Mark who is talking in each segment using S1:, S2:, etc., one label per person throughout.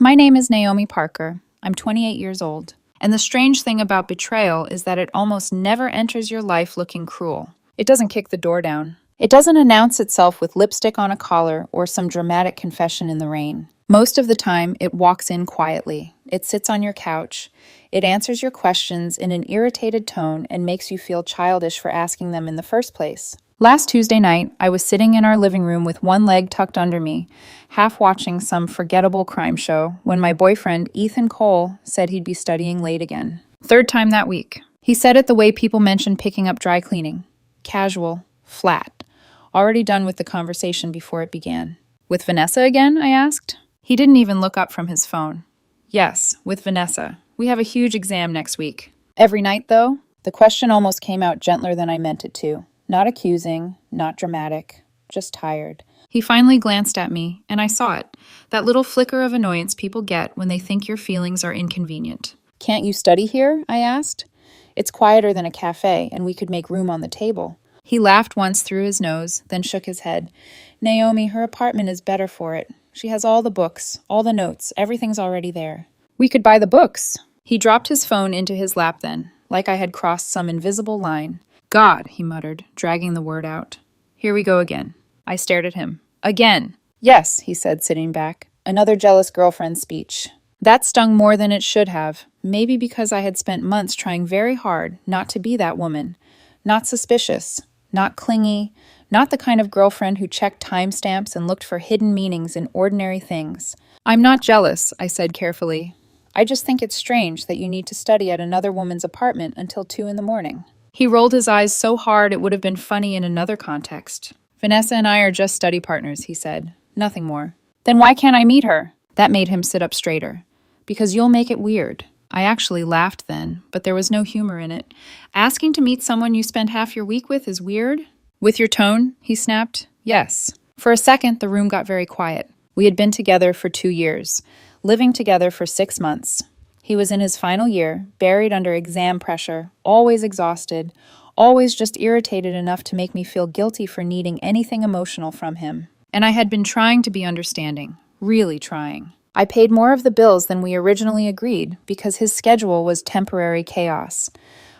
S1: My name is Naomi Parker. I'm 28 years old. And the strange thing about betrayal is that it almost never enters your life looking cruel. It doesn't kick the door down. It doesn't announce itself with lipstick on a collar or some dramatic confession in the rain. Most of the time, it walks in quietly. It sits on your couch. It answers your questions in an irritated tone and makes you feel childish for asking them in the first place. Last Tuesday night, I was sitting in our living room with one leg tucked under me, half watching some forgettable crime show, when my boyfriend, Ethan Cole, said he'd be studying late again. Third time that week. He said it the way people mention picking up dry cleaning. Casual, flat. Already done with the conversation before it began. With Vanessa again? I asked. He didn't even look up from his phone. Yes, with Vanessa. We have a huge exam next week. Every night, though? The question almost came out gentler than I meant it to. Not accusing, not dramatic, just tired. He finally glanced at me, and I saw it. That little flicker of annoyance people get when they think your feelings are inconvenient. Can't you study here? I asked. It's quieter than a cafe, and we could make room on the table. He laughed once through his nose, then shook his head. Naomi, her apartment is better for it. She has all the books, all the notes, everything's already there. We could buy the books. He dropped his phone into his lap then, like I had crossed some invisible line. God, he muttered, dragging the word out. Here we go again. I stared at him. Again. Yes, he said, sitting back. Another jealous girlfriend speech. That stung more than it should have, maybe because I had spent months trying very hard not to be that woman. Not suspicious, not clingy, not the kind of girlfriend who checked timestamps and looked for hidden meanings in ordinary things. I'm not jealous, I said carefully. I just think it's strange that you need to study at another woman's apartment until 2 a.m. He rolled his eyes so hard it would have been funny in another context. Vanessa and I are just study partners, he said. Nothing more. Then why can't I meet her? That made him sit up straighter. Because you'll make it weird. I actually laughed then, but there was no humor in it. Asking to meet someone you spend half your week with is weird? With your tone? He snapped. Yes. For a second, the room got very quiet. We had been together for 2 years, living together for 6 months. He was in his final year, buried under exam pressure, always exhausted, always just irritated enough to make me feel guilty for needing anything emotional from him. And I had been trying to be understanding, really trying. I paid more of the bills than we originally agreed because his schedule was temporary chaos.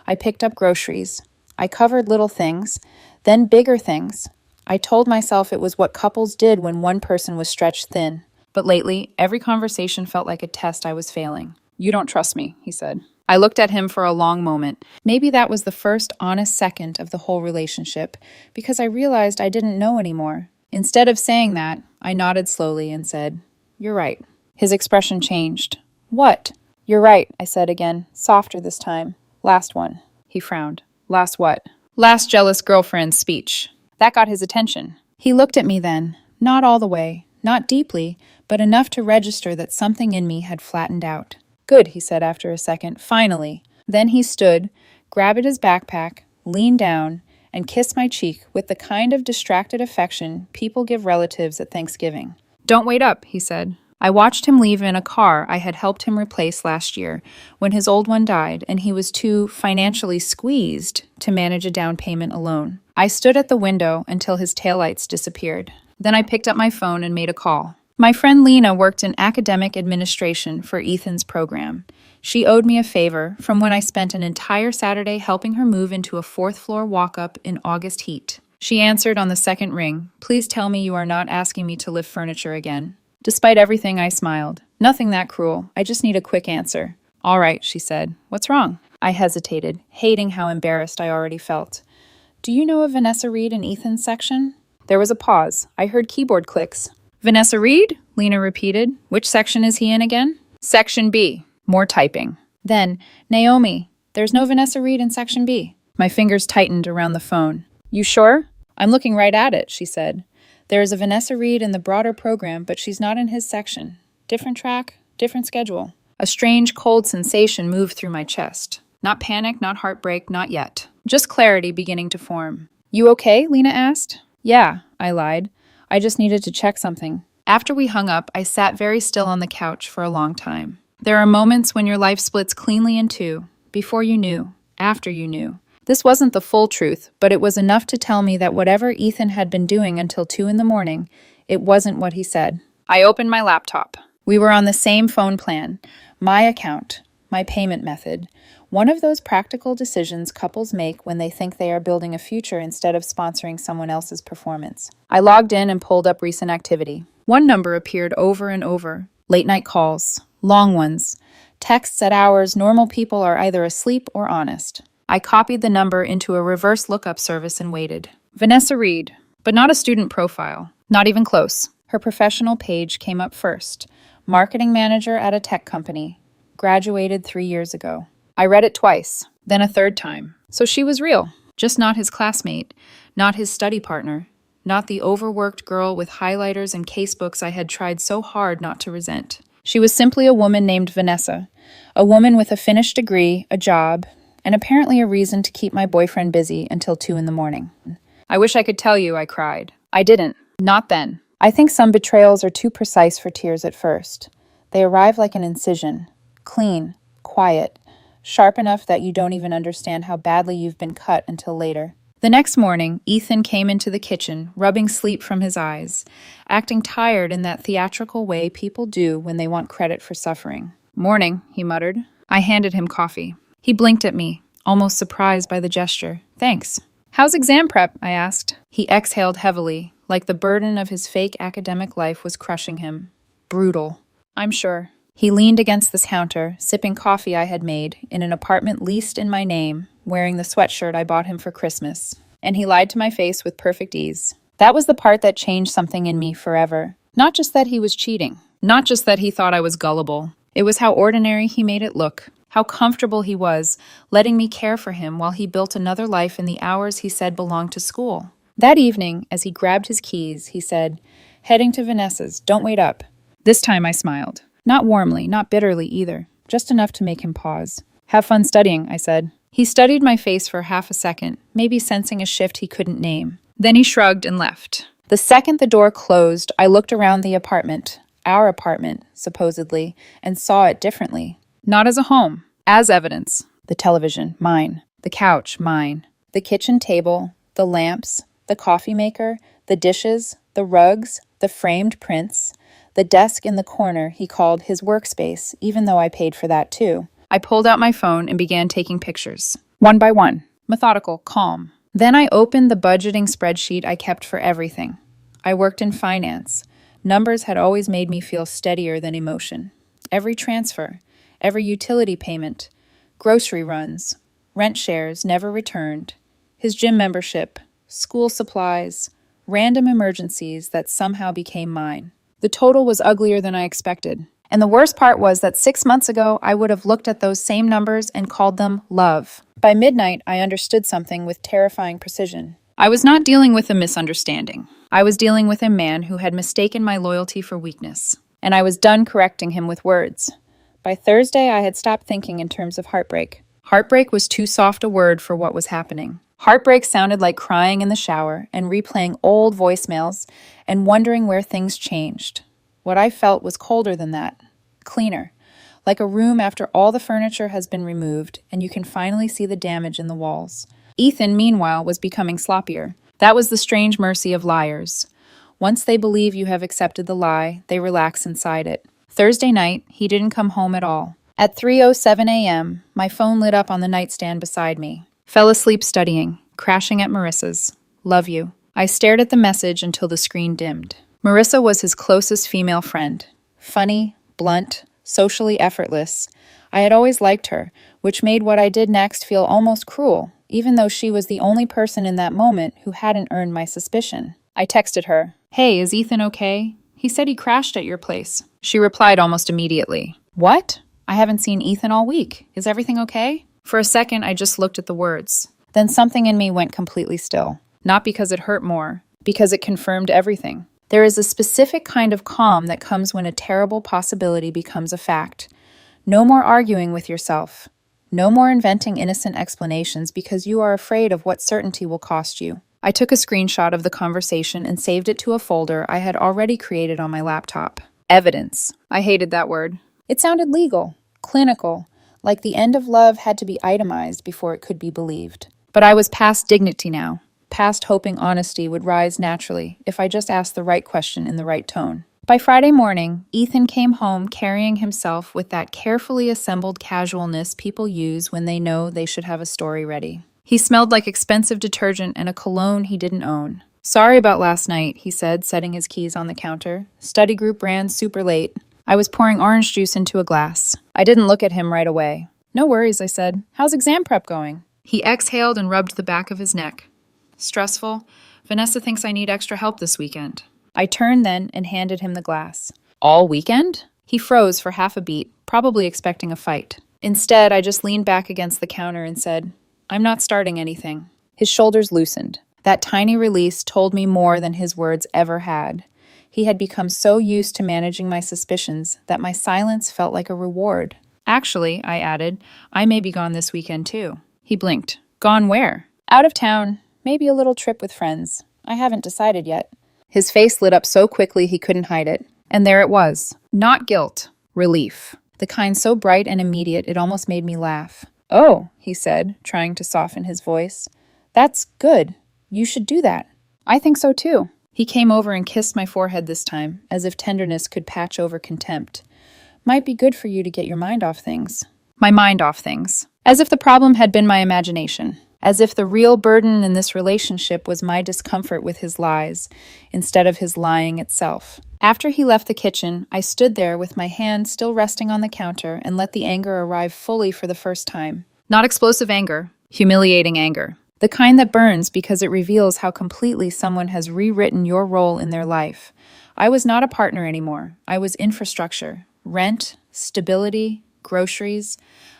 S1: I picked up groceries. I covered little things, then bigger things. I told myself it was what couples did when one person was stretched thin. But lately, every conversation felt like a test I was failing. You don't trust me, he said. I looked at him for a long moment. Maybe that was the first honest second of the whole relationship, because I realized I didn't know anymore. Instead of saying that, I nodded slowly and said, You're right. His expression changed. What? You're right, I said again, softer this time. Last one. He frowned. Last what? Last jealous girlfriend speech. That got his attention. He looked at me then, not all the way, not deeply, but enough to register that something in me had flattened out. Good, he said after a second, finally. Then he stood, grabbed at his backpack, leaned down, and kissed my cheek with the kind of distracted affection people give relatives at Thanksgiving. Don't wait up, he said. I watched him leave in a car I had helped him replace last year when his old one died and he was too financially squeezed to manage a down payment alone. I stood at the window until his taillights disappeared. Then I picked up my phone and made a call. My friend Lena worked in academic administration for Ethan's program. She owed me a favor from when I spent an entire Saturday helping her move into a 4th-floor walk-up in August heat. She answered on the second ring. Please tell me you are not asking me to lift furniture again. Despite everything, I smiled. Nothing that cruel. I just need a quick answer. All right, she said. What's wrong? I hesitated, hating how embarrassed I already felt. Do you know of Vanessa Reed in Ethan's section? There was a pause. I heard keyboard clicks. Vanessa Reed? Lena repeated. Which section is he in again? Section B. More typing. Then, Naomi, there's no Vanessa Reed in Section B. My fingers tightened around the phone. You sure? I'm looking right at it, she said. There is a Vanessa Reed in the broader program, but she's not in his section. Different track, different schedule. A strange, cold sensation moved through my chest. Not panic, not heartbreak, not yet. Just clarity beginning to form. You okay? Lena asked. Yeah, I lied. I just needed to check something. After we hung up, I sat very still on the couch for a long time. There are moments when your life splits cleanly in two, before you knew, after you knew. This wasn't the full truth, but it was enough to tell me that whatever Ethan had been doing until 2 a.m, it wasn't what he said. I opened my laptop. We were on the same phone plan, my account, my payment method. One of those practical decisions couples make when they think they are building a future instead of sponsoring someone else's performance. I logged in and pulled up recent activity. One number appeared over and over. Late night calls, long ones, texts at hours normal people are either asleep or honest. I copied the number into a reverse lookup service and waited. Vanessa Reed, but not a student profile. Not even close. Her professional page came up first. Marketing manager at a tech company. Graduated 3 years ago. I read it twice, then a third time. So she was real, just not his classmate, not his study partner, not the overworked girl with highlighters and casebooks I had tried so hard not to resent. She was simply a woman named Vanessa, a woman with a finished degree, a job, and apparently a reason to keep my boyfriend busy until 2 in the morning. I wish I could tell you, I cried. I didn't. Not then. I think some betrayals are too precise for tears at first. They arrive like an incision, clean, quiet, sharp enough that you don't even understand how badly you've been cut until later. The next morning, Ethan came into the kitchen, rubbing sleep from his eyes, acting tired in that theatrical way people do when they want credit for suffering. "Morning," he muttered. I handed him coffee. He blinked at me, almost surprised by the gesture. "Thanks." "How's exam prep?" I asked. He exhaled heavily, like the burden of his fake academic life was crushing him. Brutal. "I'm sure." He leaned against the counter, sipping coffee I had made, in an apartment leased in my name, wearing the sweatshirt I bought him for Christmas. And he lied to my face with perfect ease. That was the part that changed something in me forever. Not just that he was cheating. Not just that he thought I was gullible. It was how ordinary he made it look. How comfortable he was, letting me care for him while he built another life in the hours he said belonged to school. That evening, as he grabbed his keys, he said, "Heading to Vanessa's, don't wait up." This time I smiled. Not warmly, not bitterly either, just enough to make him pause. "Have fun studying," I said. He studied my face for half a second, maybe sensing a shift he couldn't name. Then he shrugged and left. The second the door closed, I looked around the apartment, our apartment, supposedly, and saw it differently. Not as a home, as evidence. The television, mine. The couch, mine. The kitchen table, the lamps, the coffee maker, the dishes, the rugs, the framed prints, the desk in the corner he called his workspace, even though I paid for that too. I pulled out my phone and began taking pictures. One by one. Methodical, calm. Then I opened the budgeting spreadsheet I kept for everything. I worked in finance. Numbers had always made me feel steadier than emotion. Every transfer, every utility payment, grocery runs, rent shares never returned, his gym membership, school supplies, random emergencies that somehow became mine. The total was uglier than I expected. And the worst part was that 6 months ago, I would have looked at those same numbers and called them love. By midnight, I understood something with terrifying precision. I was not dealing with a misunderstanding. I was dealing with a man who had mistaken my loyalty for weakness. And I was done correcting him with words. By Thursday, I had stopped thinking in terms of heartbreak. Heartbreak was too soft a word for what was happening. Heartbreak sounded like crying in the shower and replaying old voicemails and wondering where things changed. What I felt was colder than that, cleaner, like a room after all the furniture has been removed and you can finally see the damage in the walls. Ethan, meanwhile, was becoming sloppier. That was the strange mercy of liars. Once they believe you have accepted the lie, they relax inside it. Thursday night, he didn't come home at all. At 3:07 a.m., my phone lit up on the nightstand beside me. Fell asleep studying, crashing at Marissa's. Love you. I stared at the message until the screen dimmed. Marissa was his closest female friend. Funny, blunt, socially effortless. I had always liked her, which made what I did next feel almost cruel, even though she was the only person in that moment who hadn't earned my suspicion. I texted her, "Hey, is Ethan okay? He said he crashed at your place." She replied almost immediately, "What? I haven't seen Ethan all week. Is everything okay?" For a second, I just looked at the words. Then something in me went completely still. Not because it hurt more, because it confirmed everything. There is a specific kind of calm that comes when a terrible possibility becomes a fact. No more arguing with yourself. No more inventing innocent explanations because you are afraid of what certainty will cost you. I took a screenshot of the conversation and saved it to a folder I had already created on my laptop. Evidence. I hated that word. It sounded legal, clinical, like the end of love had to be itemized before it could be believed. But I was past dignity now, past hoping honesty would rise naturally if I just asked the right question in the right tone. By Friday morning, Ethan came home carrying himself with that carefully assembled casualness people use when they know they should have a story ready. He smelled like expensive detergent and a cologne he didn't own. "Sorry about last night," he said, setting his keys on the counter. "Study group ran super late. I was pouring orange juice into a glass." I didn't look at him right away. "No worries," I said. "How's exam prep going?" He exhaled and rubbed the back of his neck. "Stressful. Vanessa thinks I need extra help this weekend." I turned then and handed him the glass. "All weekend?" He froze for half a beat, probably expecting a fight. Instead, I just leaned back against the counter and said, "I'm not starting anything." His shoulders loosened. That tiny release told me more than his words ever had. He had become so used to managing my suspicions that my silence felt like a reward. "Actually," I added, "I may be gone this weekend too." He blinked. "Gone where?" "Out of town. Maybe a little trip with friends. I haven't decided yet." His face lit up so quickly he couldn't hide it. And there it was. Not guilt. Relief. The kind so bright and immediate it almost made me laugh. "Oh," he said, trying to soften his voice. "That's good. You should do that." "I think so too." He came over and kissed my forehead this time, as if tenderness could patch over contempt. "Might be good for you to get your mind off things." My mind off things. As if the problem had been my imagination. As if the real burden in this relationship was my discomfort with his lies, instead of his lying itself. After he left the kitchen, I stood there with my hand still resting on the counter and let the anger arrive fully for the first time. Not explosive anger, humiliating anger. The kind that burns because it reveals how completely someone has rewritten your role in their life. I was not a partner anymore. I was infrastructure. Rent, stability, groceries,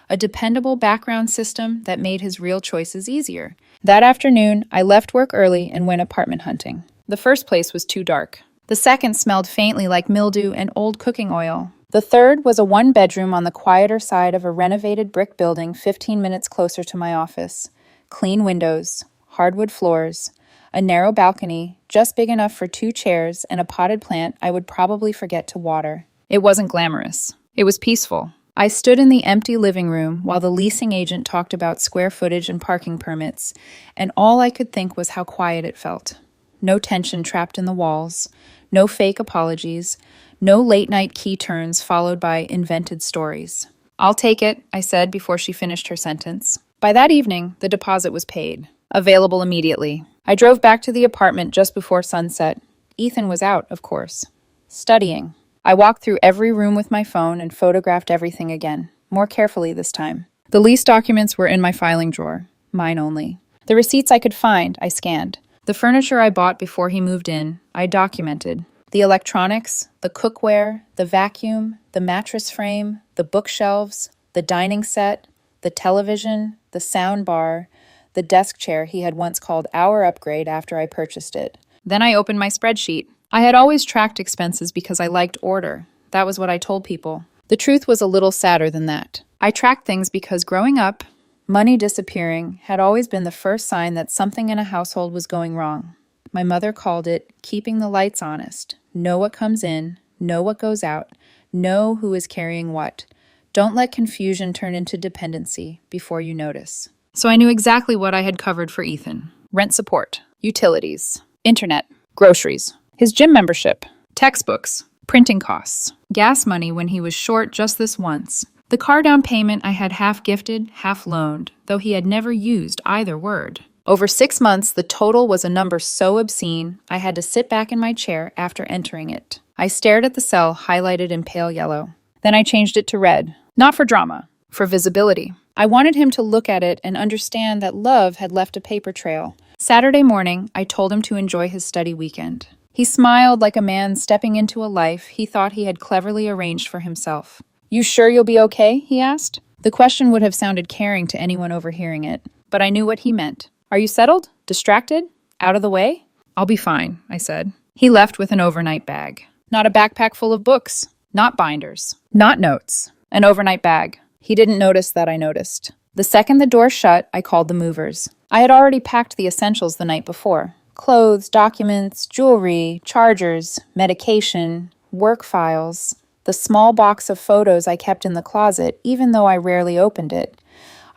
S1: a dependable background system that made his real choices easier. That afternoon, I left work early and went apartment hunting. The first place was too dark. The second smelled faintly like mildew and old cooking oil. The third was a one-bedroom on the quieter side of a renovated brick building 15 minutes closer to my office. Clean windows, hardwood floors, a narrow balcony, just big enough for 2 chairs and a potted plant I would probably forget to water. It wasn't glamorous. It was peaceful. I stood in the empty living room while the leasing agent talked about square footage and parking permits, and all I could think was how quiet it felt. No tension trapped in the walls, no fake apologies, no late-night key turns followed by invented stories. "I'll take it," I said before she finished her sentence. By that evening, the deposit was paid. Available immediately. I drove back to the apartment just before sunset. Ethan was out, of course. Studying. I walked through every room with my phone and photographed everything again, more carefully this time. The lease documents were in my filing drawer, mine only. The receipts I could find, I scanned. The furniture I bought before he moved in, I documented. The electronics, the cookware, the vacuum, the mattress frame, the bookshelves, the dining set, the television, the sound bar, the desk chair he had once called our upgrade after I purchased it. Then I opened my spreadsheet. I had always tracked expenses because I liked order. That was what I told people. The truth was a little sadder than that. I tracked things because growing up, money disappearing had always been the first sign that something in a household was going wrong. My mother called it keeping the lights honest. Know what comes in, know what goes out, know who is carrying what. Don't let confusion turn into dependency before you notice. So I knew exactly what I had covered for Ethan. Rent support, utilities, internet, groceries, his gym membership, textbooks, printing costs, gas money when he was short just this once. The car down payment I had half gifted, half loaned, though he had never used either word. Over 6 months, the total was a number so obscene, I had to sit back in my chair after entering it. I stared at the cell highlighted in pale yellow. Then I changed it to red. Not for drama, for visibility. I wanted him to look at it and understand that love had left a paper trail. Saturday morning, I told him to enjoy his study weekend. He smiled like a man stepping into a life he thought he had cleverly arranged for himself. "You sure you'll be okay?" he asked. The question would have sounded caring to anyone overhearing it, but I knew what he meant. "Are you settled? Distracted? Out of the way?" "I'll be fine," I said. He left with an overnight bag. Not a backpack full of books. Not binders. Not notes. An overnight bag. He didn't notice that I noticed. The second the door shut, I called the movers. I had already packed the essentials the night before. Clothes, documents, jewelry, chargers, medication, work files, the small box of photos I kept in the closet, even though I rarely opened it.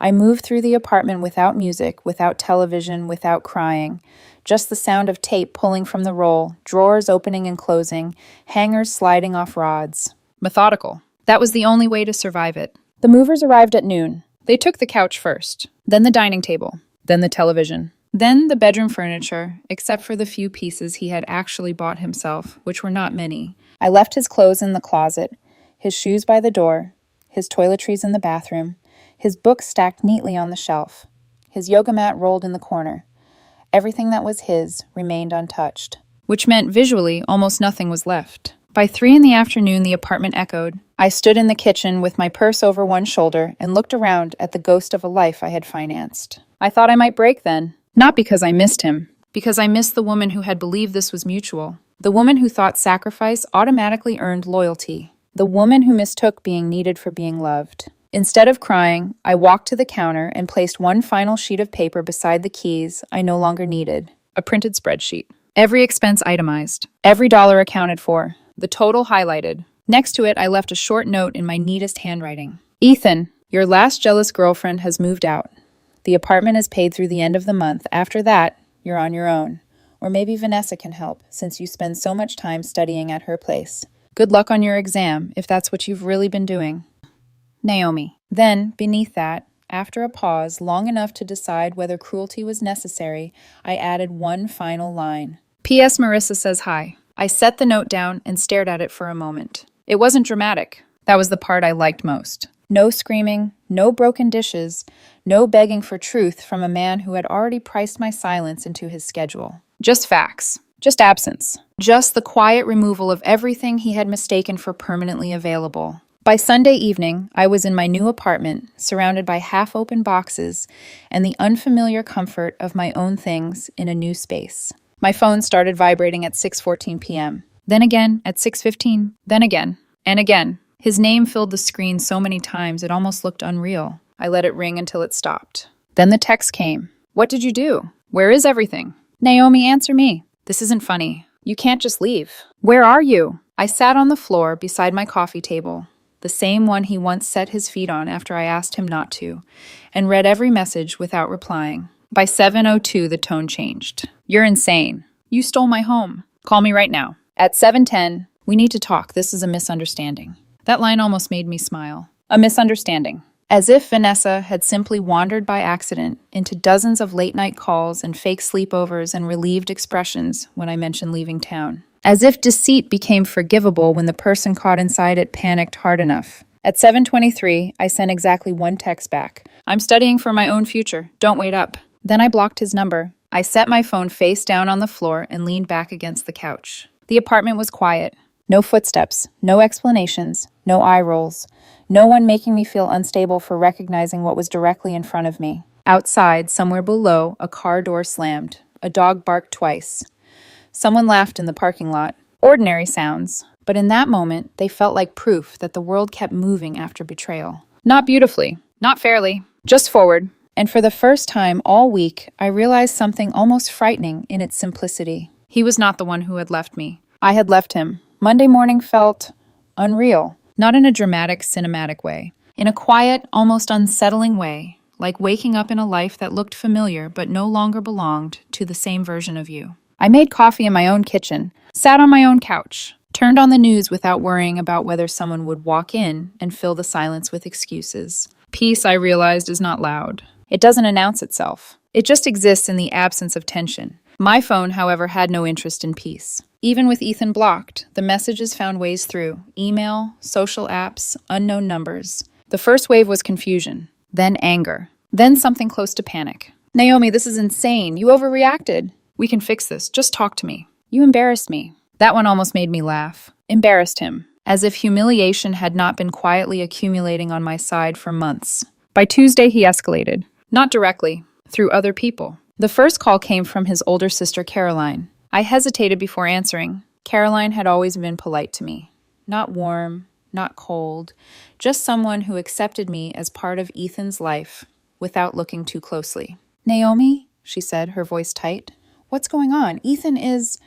S1: I moved through the apartment without music, without television, without crying, Just the sound of tape pulling from the roll, drawers opening and closing, hangers sliding off rods. Methodical. That was the only way to survive it. The movers arrived at noon. They took the couch first, then the dining table, then the television, then the bedroom furniture, except for the few pieces he had actually bought himself, which were not many. I left his clothes in the closet, his shoes by the door, his toiletries in the bathroom, his books stacked neatly on the shelf, his yoga mat rolled in the corner. Everything that was his remained untouched, which meant visually almost nothing was left. By 3 p.m, the apartment echoed. I stood in the kitchen with my purse over one shoulder and looked around at the ghost of a life I had financed. I thought I might break then. Not because I missed him, because I missed the woman who had believed this was mutual. The woman who thought sacrifice automatically earned loyalty. The woman who mistook being needed for being loved. Instead of crying, I walked to the counter and placed one final sheet of paper beside the keys I no longer needed. A printed spreadsheet. Every expense itemized. Every dollar accounted for. The total highlighted. Next to it, I left a short note in my neatest handwriting. Ethan, your last jealous girlfriend has moved out. The apartment is paid through the end of the month. After that, you're on your own. Or maybe Vanessa can help, since you spend so much time studying at her place. Good luck on your exam, if that's what you've really been doing. Naomi. Then, beneath that, after a pause long enough to decide whether cruelty was necessary, I added one final line. P.S. Marissa says hi. I set the note down and stared at it for a moment. It wasn't dramatic. That was the part I liked most. No screaming, no broken dishes, no begging for truth from a man who had already priced my silence into his schedule. Just facts. Just absence. Just the quiet removal of everything he had mistaken for permanently available. By Sunday evening, I was in my new apartment, surrounded by half-open boxes and the unfamiliar comfort of my own things in a new space. My phone started vibrating at 6:14 p.m., then again at 6:15, then again, and again. His name filled the screen so many times it almost looked unreal. I let it ring until it stopped. Then the text came. What did you do? Where is everything? Naomi, answer me. This isn't funny. You can't just leave. Where are you? I sat on the floor beside my coffee table, the same one he once set his feet on after I asked him not to, and read every message without replying. By 7:02, the tone changed. You're insane. You stole my home. Call me right now. At 7:10, we need to talk. This is a misunderstanding. That line almost made me smile. A misunderstanding. As if Vanessa had simply wandered by accident into dozens of late-night calls and fake sleepovers and relieved expressions when I mentioned leaving town. As if deceit became forgivable when the person caught inside it panicked hard enough. At 7:23, I sent exactly one text back. I'm studying for my own future. Don't wait up. Then I blocked his number. I set my phone face down on the floor and leaned back against the couch. The apartment was quiet. No footsteps, no explanations, no eye rolls. No one making me feel unstable for recognizing what was directly in front of me. Outside, somewhere below, a car door slammed. A dog barked twice. Someone laughed in the parking lot. Ordinary sounds, but in that moment, they felt like proof that the world kept moving after betrayal. Not beautifully, not fairly, just forward. And for the first time all week, I realized something almost frightening in its simplicity. He was not the one who had left me. I had left him. Monday morning felt unreal, not in a dramatic, cinematic way. In a quiet, almost unsettling way, like waking up in a life that looked familiar but no longer belonged to the same version of you. I made coffee in my own kitchen, sat on my own couch, turned on the news without worrying about whether someone would walk in and fill the silence with excuses. Peace, I realized, is not loud. It doesn't announce itself. It just exists in the absence of tension. My phone, however, had no interest in peace. Even with Ethan blocked, the messages found ways through. Email, social apps, unknown numbers. The first wave was confusion, then anger, then something close to panic. Naomi, this is insane. You overreacted. We can fix this. Just talk to me. You embarrassed me. That one almost made me laugh. Embarrassed him, as if humiliation had not been quietly accumulating on my side for months. By Tuesday, he escalated. Not directly, through other people. The first call came from his older sister, Caroline. I hesitated before answering. Caroline had always been polite to me. Not warm, not cold, just someone who accepted me as part of Ethan's life without looking too closely. Naomi, she said, her voice tight. What's going on? Ethan is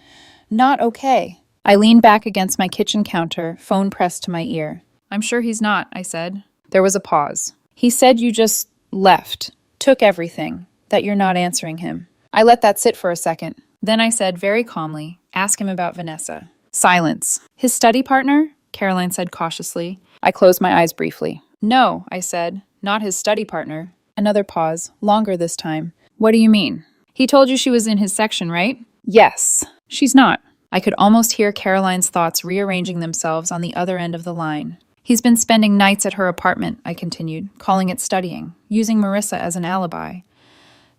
S1: not okay. I leaned back against my kitchen counter, phone pressed to my ear. I'm sure he's not, I said. There was a pause. He said you just left, took everything, that you're not answering him. I let that sit for a second. Then I said very calmly, "Ask him about Vanessa." Silence. "His study partner?" Caroline said cautiously. I closed my eyes briefly. "No," I said, "not his study partner." Another pause, longer this time. "What do you mean?" "He told you she was in his section, right?" "Yes." "She's not." I could almost hear Caroline's thoughts rearranging themselves on the other end of the line. "He's been spending nights at her apartment," I continued, calling it studying, using Marissa as an alibi,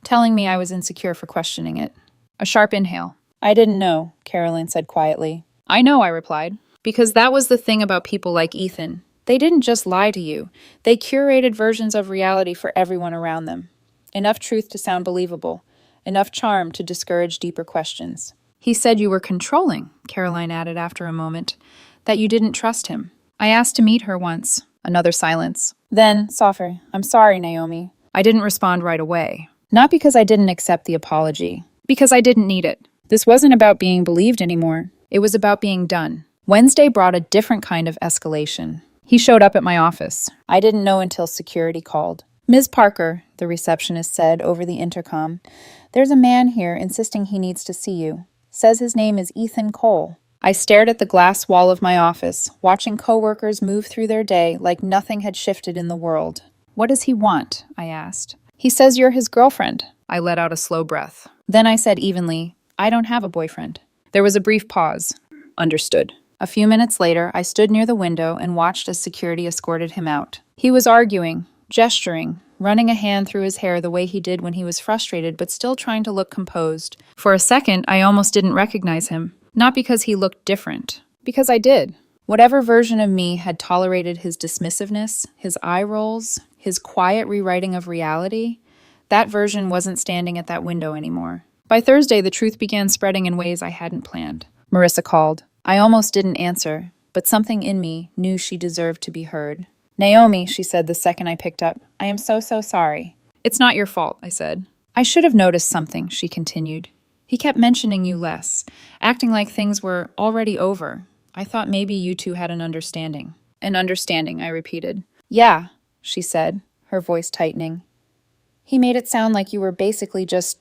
S1: telling me I was insecure for questioning it. A sharp inhale. "I didn't know," Caroline said quietly. "I know," I replied, "because that was the thing about people like Ethan. They didn't just lie to you. They curated versions of reality for everyone around them. Enough truth to sound believable, enough charm to discourage deeper questions." "He said you were controlling," Caroline added after a moment, "that you didn't trust him. I asked to meet her once." Another silence. Then, softer, "I'm sorry, Naomi." I didn't respond right away. Not because I didn't accept the apology, because I didn't need it. This wasn't about being believed anymore. It was about being done. Wednesday brought a different kind of escalation. He showed up at my office. I didn't know until security called. "Ms. Parker," the receptionist said over the intercom, "there's a man here insisting he needs to see you. Says his name is Ethan Cole." I stared at the glass wall of my office, watching coworkers move through their day like nothing had shifted in the world. "What does he want?" I asked. "He says you're his girlfriend." I let out a slow breath. Then I said evenly, "I don't have a boyfriend." There was a brief pause. "Understood." A few minutes later, I stood near the window and watched as security escorted him out. He was arguing, gesturing, running a hand through his hair the way he did when he was frustrated but still trying to look composed. For a second, I almost didn't recognize him. Not because he looked different, because I did. Whatever version of me had tolerated his dismissiveness, his eye rolls, his quiet rewriting of reality, that version wasn't standing at that window anymore. By Thursday, the truth began spreading in ways I hadn't planned. Marissa called. I almost didn't answer, but something in me knew she deserved to be heard. "Naomi," she said the second I picked up, "I am so sorry." "It's not your fault," I said. "I should have noticed something," she continued. "He kept mentioning you less, acting like things were already over. I thought maybe you two had an understanding." "An understanding," I repeated. "Yeah," she said, her voice tightening. "He made it sound like you were basically just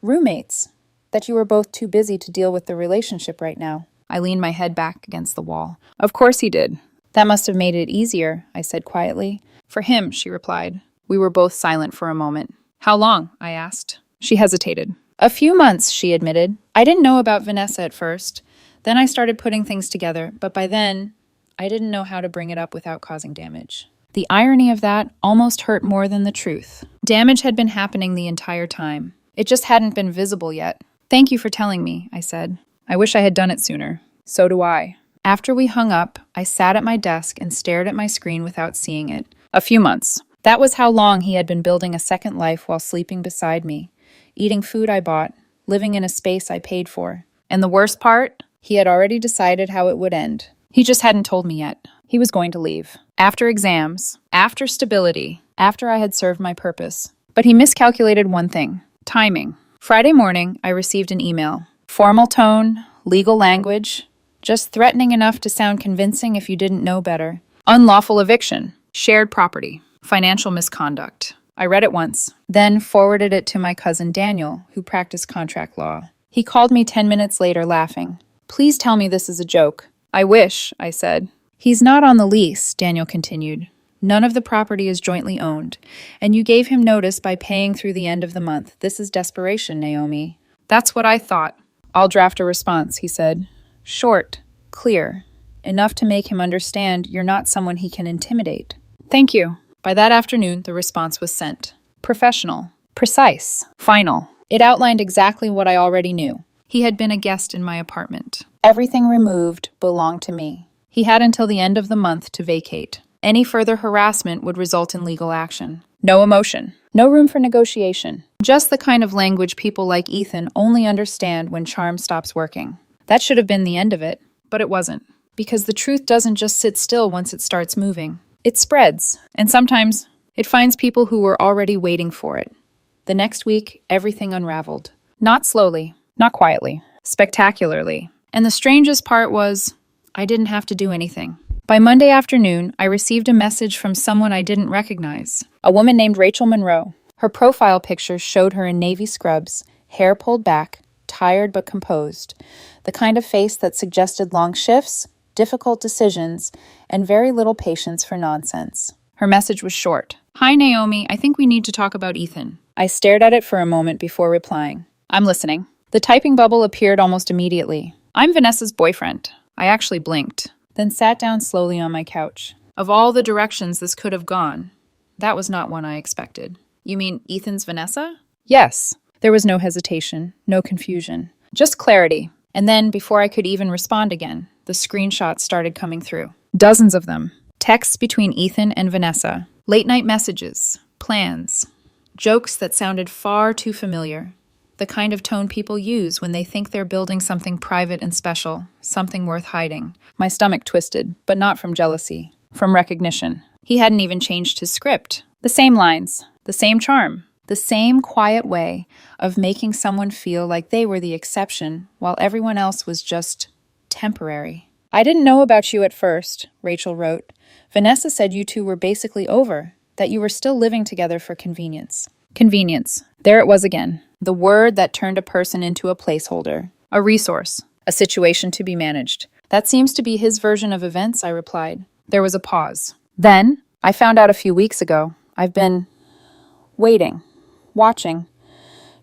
S1: roommates, that you were both too busy to deal with the relationship right now." I leaned my head back against the wall. "Of course he did." "That must have made it easier," I said quietly. "For him," she replied. We were both silent for a moment. "How long?" I asked. She hesitated. "A few months," she admitted. "I didn't know about Vanessa at first. Then I started putting things together, but by then, I didn't know how to bring it up without causing damage." The irony of that almost hurt more than the truth. Damage had been happening the entire time. It just hadn't been visible yet. "Thank you for telling me," I said. "I wish I had done it sooner." "So do I." After we hung up, I sat at my desk and stared at my screen without seeing it. A few months. That was how long he had been building a second life while sleeping beside me, eating food I bought, living in a space I paid for. And the worst part? He had already decided how it would end. He just hadn't told me yet. He was going to leave. After exams, after stability, after I had served my purpose. But he miscalculated one thing: timing. Friday morning, I received an email. Formal tone, legal language, just threatening enough to sound convincing if you didn't know better. Unlawful eviction, shared property, financial misconduct. I read it once, then forwarded it to my cousin Daniel, who practiced contract law. He called me 10 minutes later laughing. "Please tell me this is a joke." "I wish," I said. "He's not on the lease," Daniel continued. "None of the property is jointly owned, and you gave him notice by paying through the end of the month. This is desperation, Naomi." "That's what I thought." "I'll draft a response," he said. "Short, clear, enough to make him understand you're not someone he can intimidate." "Thank you." By that afternoon, the response was sent. Professional, precise, final. It outlined exactly what I already knew. He had been a guest in my apartment. Everything removed belonged to me. He had until the end of the month to vacate. Any further harassment would result in legal action. No emotion. No room for negotiation. Just the kind of language people like Ethan only understand when charm stops working. That should have been the end of it, but it wasn't. Because the truth doesn't just sit still once it starts moving. It spreads, and sometimes it finds people who were already waiting for it. The next week, everything unraveled. Not slowly, not quietly, spectacularly. And the strangest part was, I didn't have to do anything. By Monday afternoon, I received a message from someone I didn't recognize. A woman named Rachel Monroe. Her profile picture showed her in navy scrubs, hair pulled back, tired but composed, the kind of face that suggested long shifts, difficult decisions, and very little patience for nonsense. Her message was short. "Hi, Naomi. I think we need to talk about Ethan." I stared at it for a moment before replying. "I'm listening." The typing bubble appeared almost immediately. "I'm Vanessa's boyfriend." I actually blinked, then sat down slowly on my couch. Of all the directions this could have gone, that was not one I expected. "You mean Ethan's Vanessa?" "Yes." There was no hesitation, no confusion, just clarity. And then, before I could even respond again, the screenshots started coming through. Dozens of them. Texts between Ethan and Vanessa. Late-night messages. Plans. Jokes that sounded far too familiar. The kind of tone people use when they think they're building something private and special, something worth hiding. My stomach twisted, but not from jealousy, from recognition. He hadn't even changed his script. The same lines, the same charm, the same quiet way of making someone feel like they were the exception while everyone else was just temporary. "I didn't know about you at first," Rachel wrote. "Vanessa said you two were basically over, that you were still living together for convenience." Convenience. There it was again. The word that turned a person into a placeholder. A resource. A situation to be managed. "That seems to be his version of events," I replied. There was a pause. "Then, I found out a few weeks ago. I've been waiting, watching,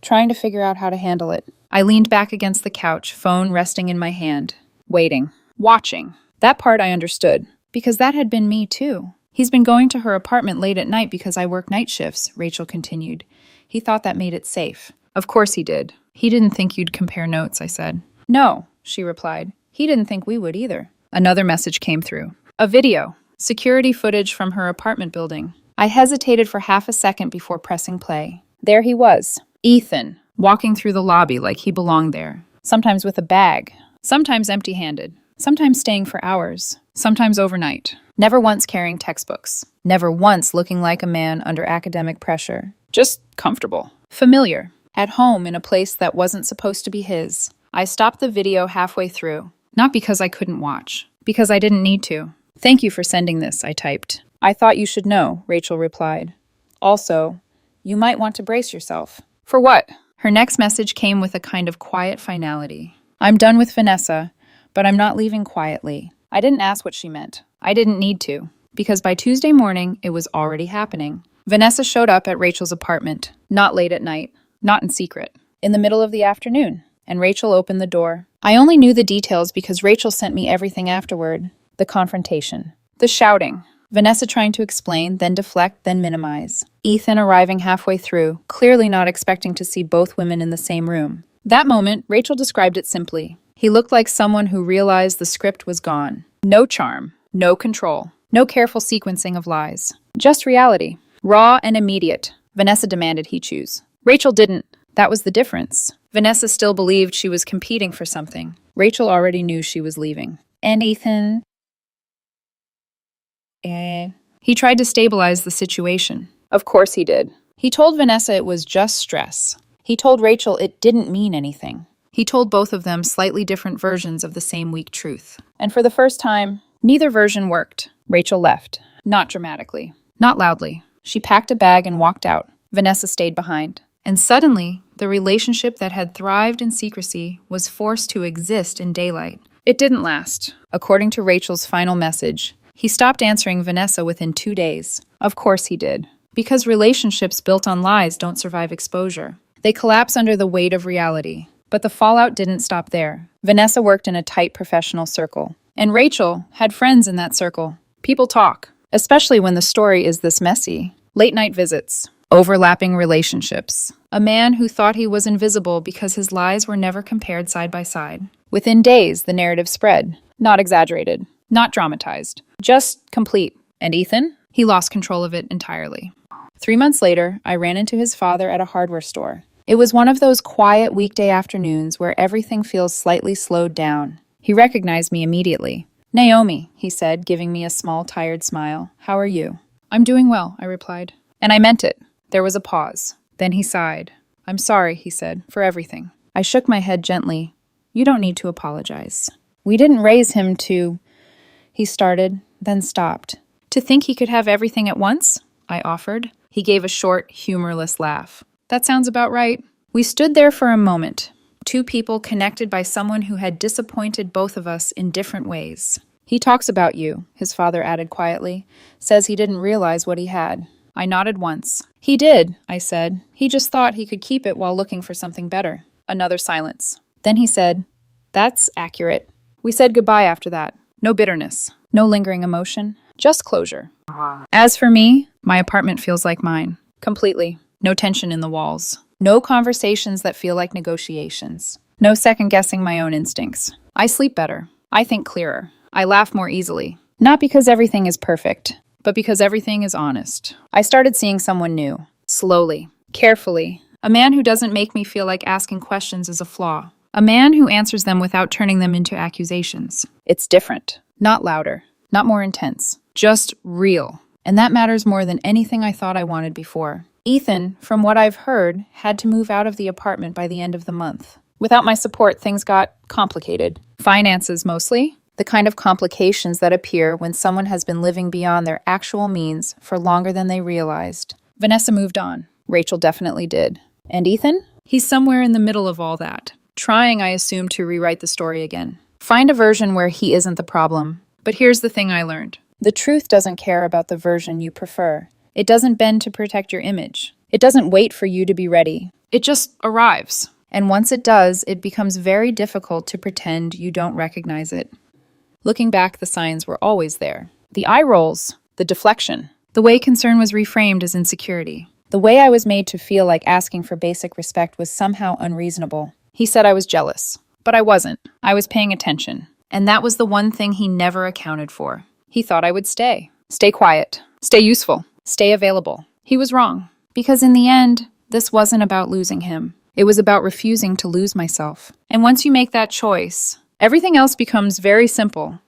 S1: trying to figure out how to handle it." I leaned back against the couch, phone resting in my hand. Waiting. Watching. That part I understood, because that had been me too. "He's been going to her apartment late at night because I work night shifts," Rachel continued. "He thought that made it safe." "Of course he did. He didn't think you'd compare notes," I said. "No," she replied. "He didn't think we would either." Another message came through. A video. Security footage from her apartment building. I hesitated for half a second before pressing play. There he was, Ethan, walking through the lobby like he belonged there. Sometimes with a bag, sometimes empty-handed, sometimes staying for hours, sometimes overnight. Never once carrying textbooks. Never once looking like a man under academic pressure. Just comfortable. Familiar. At home in a place that wasn't supposed to be his. I stopped the video halfway through. Not because I couldn't watch. Because I didn't need to. "Thank you for sending this," I typed. "I thought you should know," Rachel replied. "Also, you might want to brace yourself." "For what?" Her next message came with a kind of quiet finality. "I'm done with Vanessa, but I'm not leaving quietly." I didn't ask what she meant. I didn't need to, because by Tuesday morning, it was already happening. Vanessa showed up at Rachel's apartment, not late at night, not in secret, in the middle of the afternoon, and Rachel opened the door. I only knew the details because Rachel sent me everything afterward. The confrontation. The shouting. Vanessa trying to explain, then deflect, then minimize. Ethan arriving halfway through, clearly not expecting to see both women in the same room. That moment, Rachel described it simply. He looked like someone who realized the script was gone. No charm, no control, no careful sequencing of lies. Just reality. Raw and immediate. Vanessa demanded he choose. Rachel didn't. That was the difference. Vanessa still believed she was competing for something. Rachel already knew she was leaving. And Ethan? He tried to stabilize the situation. Of course he did. He told Vanessa it was just stress. He told Rachel it didn't mean anything. He told both of them slightly different versions of the same weak truth. And for the first time, neither version worked. Rachel left. Not dramatically. Not loudly. She packed a bag and walked out. Vanessa stayed behind. And suddenly, the relationship that had thrived in secrecy was forced to exist in daylight. It didn't last. According to Rachel's final message, he stopped answering Vanessa within 2 days. Of course he did. Because relationships built on lies don't survive exposure. They collapse under the weight of reality. But the fallout didn't stop there. Vanessa worked in a tight professional circle. And Rachel had friends in that circle. People talk, especially when the story is this messy. Late-night visits. Overlapping relationships. A man who thought he was invisible because his lies were never compared side by side. Within days, the narrative spread. Not exaggerated. Not dramatized. Just complete. And Ethan? He lost control of it entirely. 3 months later, I ran into his father at a hardware store. It was one of those quiet weekday afternoons where everything feels slightly slowed down. He recognized me immediately. "Naomi," he said, giving me a small, tired smile. "How are you?" "I'm doing well," I replied. And I meant it. There was a pause. Then he sighed. "I'm sorry," he said, "for everything." I shook my head gently. "You don't need to apologize. We didn't raise him to—" He started, then stopped. "To think he could have everything at once?" I offered. He gave a short, humorless laugh. "That sounds about right." We stood there for a moment, Two people connected by someone who had disappointed both of us in different ways. He talks about you, his father added quietly, says he didn't realize what he had. I nodded once. He did, I said. He just thought he could keep it while looking for something better. Another silence. Then he said, "That's accurate." We said goodbye after that. No bitterness, no lingering emotion, just closure. As for me, my apartment feels like mine. Completely. No tension in the walls. No conversations that feel like negotiations. No second-guessing my own instincts. I sleep better. I think clearer. I laugh more easily. Not because everything is perfect, but because everything is honest. I started seeing someone new. Slowly. Carefully. A man who doesn't make me feel like asking questions is a flaw. A man who answers them without turning them into accusations. It's different. Not louder. Not more intense. Just real. And that matters more than anything I thought I wanted before. Ethan, from what I've heard, had to move out of the apartment by the end of the month. Without my support, things got complicated. Finances, mostly. The kind of complications that appear when someone has been living beyond their actual means for longer than they realized. Vanessa moved on. Rachel definitely did. And Ethan? He's somewhere in the middle of all that. Trying, I assume, to rewrite the story again. Find a version where he isn't the problem. But here's the thing I learned. The truth doesn't care about the version you prefer. It doesn't bend to protect your image. It doesn't wait for you to be ready. It just arrives. And once it does, it becomes very difficult to pretend you don't recognize it. Looking back, the signs were always there. The eye rolls, the deflection, the way concern was reframed as insecurity, the way I was made to feel like asking for basic respect was somehow unreasonable. He said I was jealous, but I wasn't. I was paying attention. And that was the one thing he never accounted for. He thought I would stay. Stay quiet. Stay useful. Stay available. He was wrong. Because in the end, this wasn't about losing him. It was about refusing to lose myself. And once you make that choice, everything else becomes very simple.